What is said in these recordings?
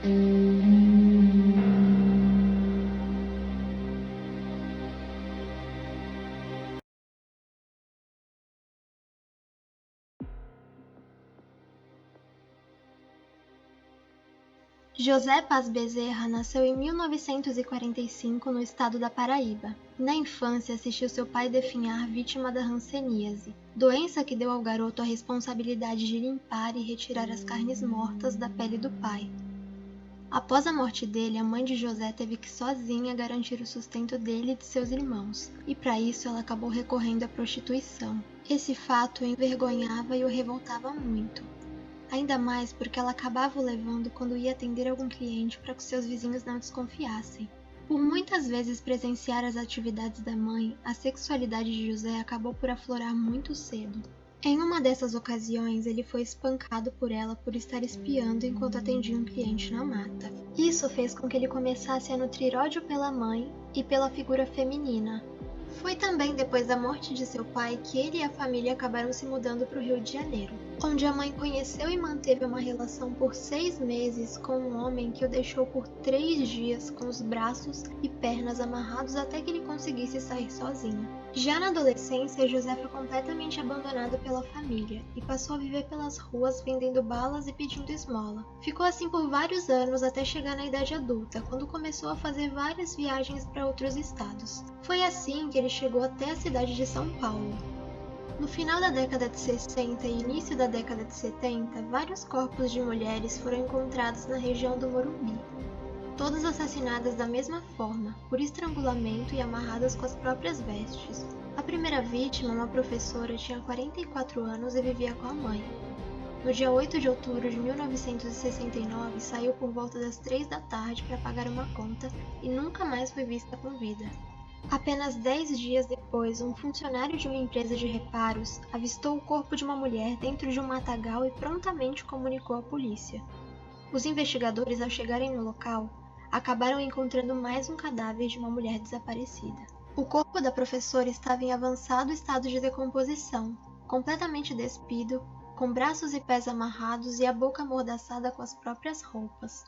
José Paz Bezerra nasceu em 1945 no estado da Paraíba. Na infância, assistiu seu pai definhar vítima da hanseníase, doença que deu ao garoto a responsabilidade de limpar e retirar as carnes mortas da pele do pai. Após a morte dele, a mãe de José teve que sozinha garantir o sustento dele e de seus irmãos, e para isso ela acabou recorrendo à prostituição. Esse fato o envergonhava e o revoltava muito. Ainda mais porque ela acabava o levando quando ia atender algum cliente para que seus vizinhos não desconfiassem. Por muitas vezes presenciar as atividades da mãe, a sexualidade de José acabou por aflorar muito cedo. Em uma dessas ocasiões, ele foi espancado por ela por estar espiando enquanto atendia um cliente na mata. Isso fez com que ele começasse a nutrir ódio pela mãe e pela figura feminina. Foi também depois da morte de seu pai que ele e a família acabaram se mudando para o Rio de Janeiro, onde a mãe conheceu e manteve uma relação por 6 meses com um homem que o deixou por 3 dias com os braços e pernas amarrados até que ele conseguisse sair sozinho. Já na adolescência, José foi completamente abandonado pela família e passou a viver pelas ruas vendendo balas e pedindo esmola. Ficou assim por vários anos até chegar na idade adulta, quando começou a fazer várias viagens para outros estados. Foi assim que ele chegou até a cidade de São Paulo. No final da década de 60 e início da década de 70, vários corpos de mulheres foram encontrados na região do Morumbi, todas assassinadas da mesma forma, por estrangulamento e amarradas com as próprias vestes. A primeira vítima, uma professora, tinha 44 anos e vivia com a mãe. No dia 8 de outubro de 1969, saiu por volta das 3 da tarde para pagar uma conta e nunca mais foi vista com vida. Apenas 10 dias depois, um funcionário de uma empresa de reparos avistou o corpo de uma mulher dentro de um matagal e prontamente comunicou à polícia. Os investigadores, ao chegarem no local, acabaram encontrando mais um cadáver de uma mulher desaparecida. O corpo da professora estava em avançado estado de decomposição, completamente despido, com braços e pés amarrados e a boca amordaçada com as próprias roupas.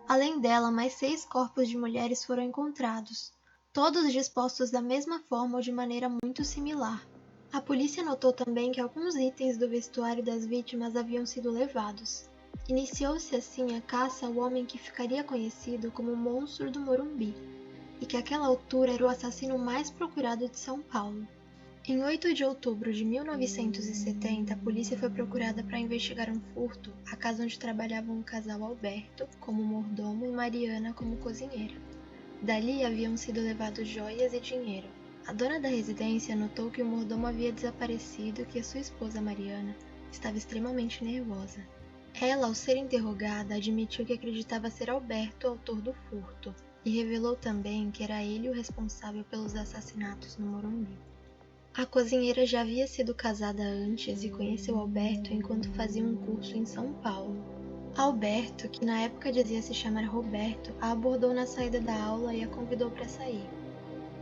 Além dela, mais 6 corpos de mulheres foram encontrados, todos dispostos da mesma forma ou de maneira muito similar. A polícia notou também que alguns itens do vestuário das vítimas haviam sido levados. Iniciou-se assim a caça ao homem que ficaria conhecido como o Monstro do Morumbi, e que àquela altura era o assassino mais procurado de São Paulo. Em 8 de outubro de 1970, a polícia foi procurada para investigar um furto à casa onde trabalhavam o casal Alberto como mordomo e Mariana como cozinheira. Dali haviam sido levados joias e dinheiro. A dona da residência notou que o mordomo havia desaparecido e que a sua esposa Mariana estava extremamente nervosa. Ela, ao ser interrogada, admitiu que acreditava ser Alberto o autor do furto e revelou também que era ele o responsável pelos assassinatos no Morumbi. A cozinheira já havia sido casada antes e conheceu Alberto enquanto fazia um curso em São Paulo. Alberto, que na época dizia se chamar Roberto, a abordou na saída da aula e a convidou para sair.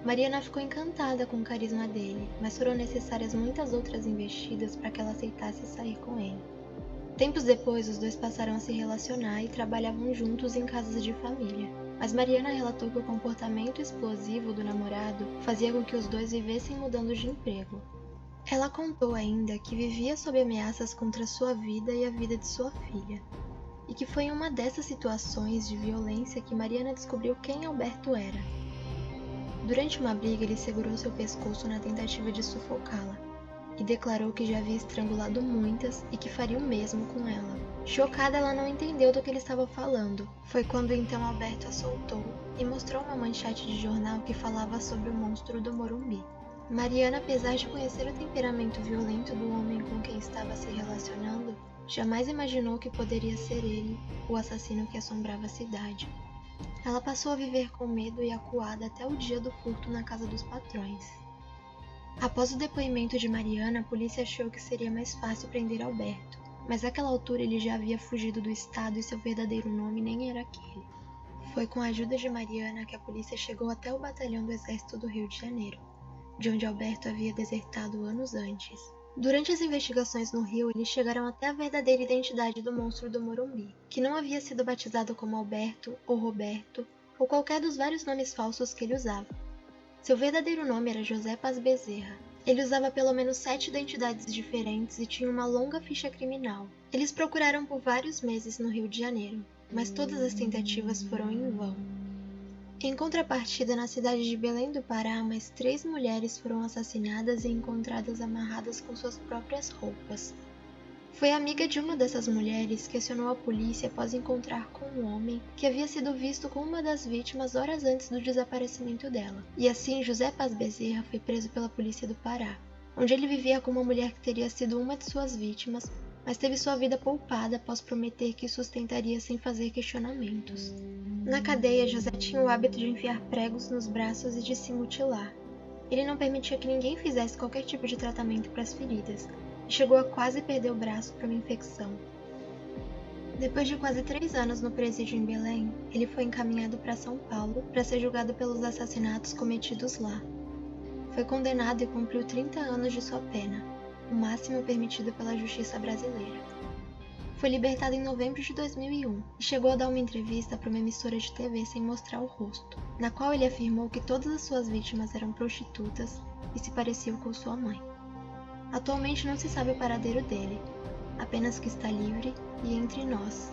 Mariana ficou encantada com o carisma dele, mas foram necessárias muitas outras investidas para que ela aceitasse sair com ele. Tempos depois, os dois passaram a se relacionar e trabalhavam juntos em casas de família. Mas Mariana relatou que o comportamento explosivo do namorado fazia com que os dois vivessem mudando de emprego. Ela contou ainda que vivia sob ameaças contra sua vida e a vida de sua filha, e que foi em uma dessas situações de violência que Mariana descobriu quem Alberto era. Durante uma briga, ele segurou seu pescoço na tentativa de sufocá-la, e declarou que já havia estrangulado muitas e que faria o mesmo com ela. Chocada, ela não entendeu do que ele estava falando. Foi quando então Alberto a soltou e mostrou uma manchete de jornal que falava sobre o monstro do Morumbi. Mariana, apesar de conhecer o temperamento violento do homem com quem estava se relacionando, jamais imaginou que poderia ser ele o assassino que assombrava a cidade. Ela passou a viver com medo e acuada até o dia do furto na casa dos patrões. Após o depoimento de Mariana, a polícia achou que seria mais fácil prender Alberto, mas naquela altura ele já havia fugido do estado e seu verdadeiro nome nem era aquele. Foi com a ajuda de Mariana que a polícia chegou até o batalhão do Exército do Rio de Janeiro, de onde Alberto havia desertado anos antes. Durante as investigações no Rio, eles chegaram até a verdadeira identidade do monstro do Morumbi, que não havia sido batizado como Alberto ou Roberto ou qualquer dos vários nomes falsos que ele usava. Seu verdadeiro nome era José Paz Bezerra. Ele usava pelo menos 7 identidades diferentes e tinha uma longa ficha criminal. Eles procuraram por vários meses no Rio de Janeiro, mas todas as tentativas foram em vão. Em contrapartida, na cidade de Belém do Pará, mais 3 mulheres foram assassinadas e encontradas amarradas com suas próprias roupas. Foi a amiga de uma dessas mulheres que acionou a polícia após encontrar com um homem que havia sido visto com uma das vítimas horas antes do desaparecimento dela. E assim, José Paz Bezerra foi preso pela polícia do Pará, onde ele vivia com uma mulher que teria sido uma de suas vítimas, mas teve sua vida poupada após prometer que sustentaria sem fazer questionamentos. Na cadeia, José tinha o hábito de enfiar pregos nos braços e de se mutilar. Ele não permitia que ninguém fizesse qualquer tipo de tratamento para as feridas, e chegou a quase perder o braço por uma infecção. Depois de quase 3 anos no presídio em Belém, ele foi encaminhado para São Paulo para ser julgado pelos assassinatos cometidos lá. Foi condenado e cumpriu 30 anos de sua pena, o máximo permitido pela justiça brasileira. Foi libertado em novembro de 2001 e chegou a dar uma entrevista para uma emissora de TV sem mostrar o rosto, na qual ele afirmou que todas as suas vítimas eram prostitutas e se pareciam com sua mãe. Atualmente não se sabe o paradeiro dele, apenas que está livre e entre nós.